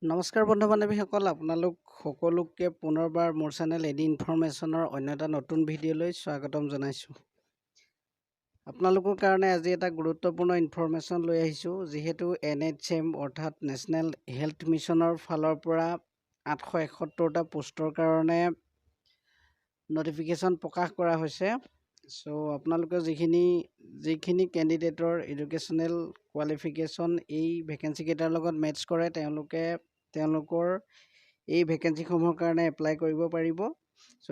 নমস্কাৰ বন্ধু বান্ধৱীসকল, আপোনালোক সকলোকে পুনৰবাৰ মোৰ চেনেল এডি ইনফৰমেশ্যনৰ অন্য এটা নতুন ভিডিঅ'লৈ স্বাগতম জনাইছোঁ। আপোনালোকৰ কাৰণে আজি এটা গুৰুত্বপূৰ্ণ ইনফৰমেশ্যন লৈ আহিছোঁ। যিহেতু NHM অৰ্থাৎ নেশ্যনেল হেল্থ মিছনৰ ফালৰ পৰা 871টা পোষ্টৰ কাৰণে নটিফিকেশ্যন প্ৰকাশ কৰা হৈছে। চ' আপোনালোকে যিখিনি কেণ্ডিডেটৰ এডুকেশ্যনেল কোৱালিফিকেশ্যন এই ভেকেঞ্চি কেইটাৰ লগত মেটচ কৰে তেওঁলোকৰ এই ভেকেঞ্চিসমূহৰ কাৰণে এপ্লাই কৰিব পাৰিব। চ'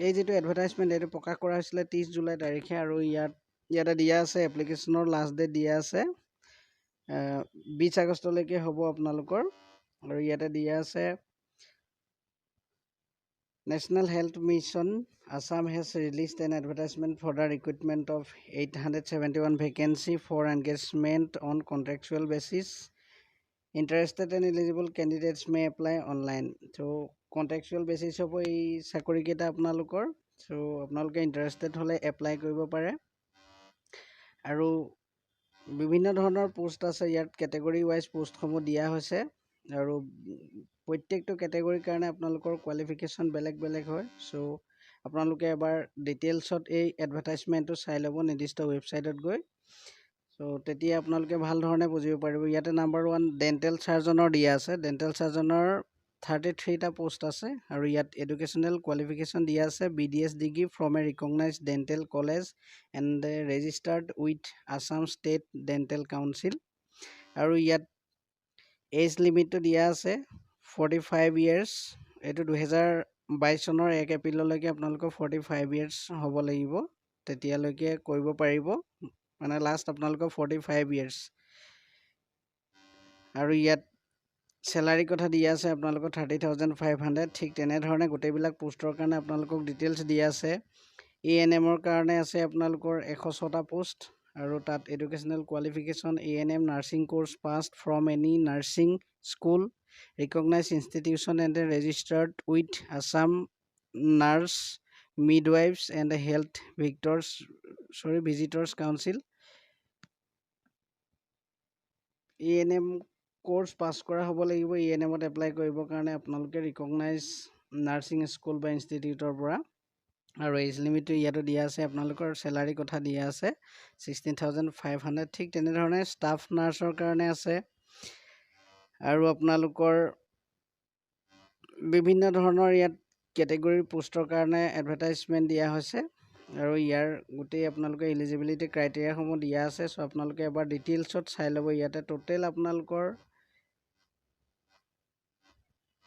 এই যিটো এডভাৰটাইজমেণ্ট এইটো প্ৰকাশ কৰা হৈছিলে 30 জুলাই তাৰিখে, আৰু ইয়াতে দিয়া আছে এপ্লিকেশ্যনৰ লাষ্ট ডেট দিয়া আছে 20 আগষ্টলৈকে হ'ব আপোনালোকৰ। আৰু ইয়াতে দিয়া আছে National Health Mission Assam has released an advertisement for the recruitment of 871 vacancy for engagement on contractual basis. Interested and eligible candidates may apply online. So contractual basis hobo ei sakori keta apnalokor. So apnaloke interested hole apply koribo pare. Aru bibhinno dhoroner post ase, yat category wise post khomo dia hoise, aru প্ৰত্যেকটো কেটেগৰীৰ কাৰণে আপোনালোকৰ qualification বেলেগ বেলেগ হয়। চ' আপোনালোকে এবাৰ ডিটেইলছত এই এডভাৰটাইজমেণ্টটো চাই ল'ব নিৰ্দিষ্ট ৱেবছাইটত গৈ। চ' তেতিয়া আপোনালোকে ভাল ধৰণে বুজিব পাৰিব। ইয়াতে নাম্বাৰ 1 ডেণ্টেল চাৰ্জনৰ দিয়া আছে। ডেণ্টেল চাৰ্জনৰ 33টা পোষ্ট আছে, আৰু ইয়াত এডুকেশ্যনেল কোৱালিফিকেশ্যন দিয়া আছে BDS degree from A recognised dental college and registered with Assam state dental council. আৰু ইয়াত এজ লিমিটটো দিয়া আছে 45 years। এইটো 2022 চনৰ 1 এপ্ৰিললৈকে আপোনালোকৰ 45 years হ'ব লাগিব, তেতিয়ালৈকে কৰিব পাৰিব, মানে লাষ্ট আপোনালোকৰ 45 years। আৰু ইয়াত চেলাৰী কথা দিয়া আছে আপোনালোকৰ 30,500। ঠিক তেনেধৰণে গোটেইবিলাক পোষ্টৰ কাৰণে আপোনালোকক ডিটেইলছ দিয়া আছে। ANMৰ কাৰণে আছে আপোনালোকৰ 106টা পোষ্ট, আৰু তাত educational qualification ANM nursing course passed from any nursing school recognized institution and registered with Assam Nurse Midwives and Health Visitors Council। ANM course pass কৰা হ'ব লাগিব। ANMত এপ্লাই কৰিবৰ কাৰণে আপোনালোকে ৰিকগনাইজ নাৰ্ছিং স্কুল বা ইনষ্টিটিউটৰ পৰা। আৰু এজ লিমিটটো ইয়াতো দিয়া আছে। আপোনালোকৰ চেলাৰী কথা দিয়া আছে 16,500। ঠিক তেনেধৰণে ষ্টাফ নাৰ্ছৰ কাৰণে আছে, আৰু আপোনালোকৰ বিভিন্ন ধৰণৰ ইয়াত কেটেগৰীৰ পোষ্টৰ কাৰণে এডভাৰটাইজমেণ্ট দিয়া হৈছে, আৰু ইয়াৰ গোটেই আপোনালোকে এলিজিবিলিটি ক্ৰাইটেৰিয়াসমূহ দিয়া আছে। চ' আপোনালোকে এবাৰ ডিটেইলছত চাই ল'ব। ইয়াতে টোটেল আপোনালোকৰ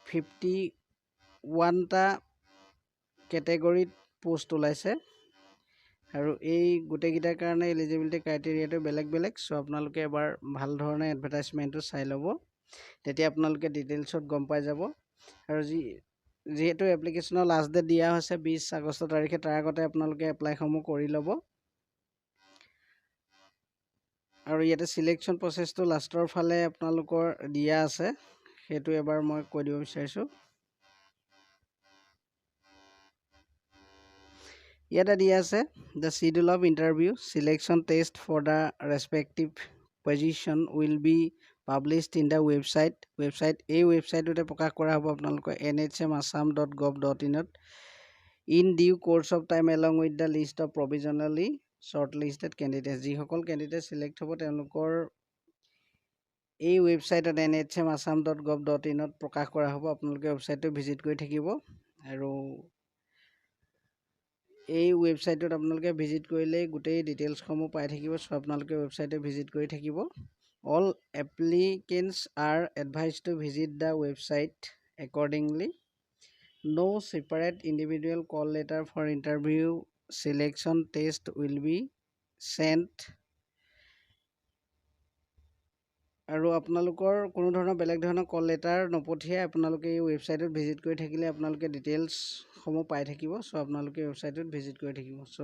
51টা কেটেগৰীত পোষ্ট ওলাইছে, আৰু এই গোটেইকেইটাৰ কাৰণে এলিজিবিলিটি ক্ৰাইটেৰিয়াটো বেলেগ বেলেগ। চ' আপোনালোকে এবাৰ ভাল ধৰণে এডভাৰটাইজমেণ্টটো চাই ল'ব, তেতিয়া আপোনালোকে ডিটেইলছত গম পাই যাব। আৰু যিহেতু এপ্লিকেশ্যনৰ লাষ্ট ডেট দিয়া হৈছে 20 আগষ্ট তাৰিখে, তাৰ আগতে আপোনালোকে এপ্লাইসমূহ কৰি ল'ব। আৰু ইয়াতে চিলেকশ্যন প্ৰচেছটো লাষ্টৰ ফালে আপোনালোকৰ দিয়া আছে, সেইটো এবাৰ মই কৈ দিব বিচাৰিছোঁ। ইয়াতে দিয়া আছে the schedule of interview selection test for the respective position will be published in the website। এই ৱেবছাইটতে প্ৰকাশ কৰা হ'ব আপোনালোকৰ nhmassam.gov.in in due course of time along with the list of provisionally shortlisted candidates। যিসকল কেণ্ডিডেট চিলেক্ট হ'ব তেওঁলোকৰ এই ৱেবছাইটত nhmassam.gov.in প্ৰকাশ কৰা হ'ব। আপোনালোকে ৱেবছাইটটো ভিজিট কৰি থাকিব, আৰু এই ৱেবছাইটত আপোনালোকে ভিজিট কৰিলে গোটেই ডিটেইলছসমূহ পাই থাকিব। চ' আপোনালোকে ৱেবছাইটে ভিজিট কৰি থাকিব। All applicants are advise to visit the website accordingly. No separate individual call letter for interview selection test will be sent। আৰু আপোনালোকৰ কোনো ধৰণৰ বেলেগ ধৰণৰ কল লেটাৰ নপঠিয়াই আপোনালোকে এই ৱেবছাইটত ভিজিট কৰি থাকিলে আপোনালোকে ডিটেইলছসমূহ পাই থাকিব। চ' আপোনালোকে ৱেবছাইটত ভিজিট কৰি থাকিব। চ'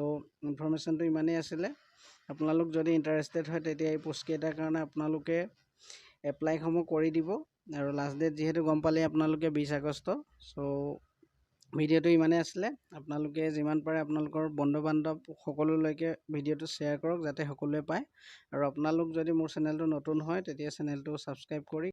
ইনফৰমেশ্যনটো ইমানেই আছিলে। আপোনালোক যদি ইণ্টাৰেষ্টেড হয় তেতিয়া এই পোষ্টকেইটাৰ কাৰণে আপোনালোকে এপ্লাইসমূহ কৰি দিব। আৰু লাষ্ট ডেট যিহেতু গম পালে আপোনালোকে 20 আগষ্ট। চ' ভিডিঅ'টো ইমানেই আছিলে। আপোনালোকে যিমান পাৰে আপোনালোকৰ বন্ধু বান্ধৱ সকলোলৈকে ভিডিঅ'টো শ্বেয়াৰ কৰক, যাতে সকলোৱে পায়। আৰু আপোনালোক যদি মোৰ চেনেলটো নতুন হয় তেতিয়া চেনেলটো ছাবস্ক্ৰাইব কৰি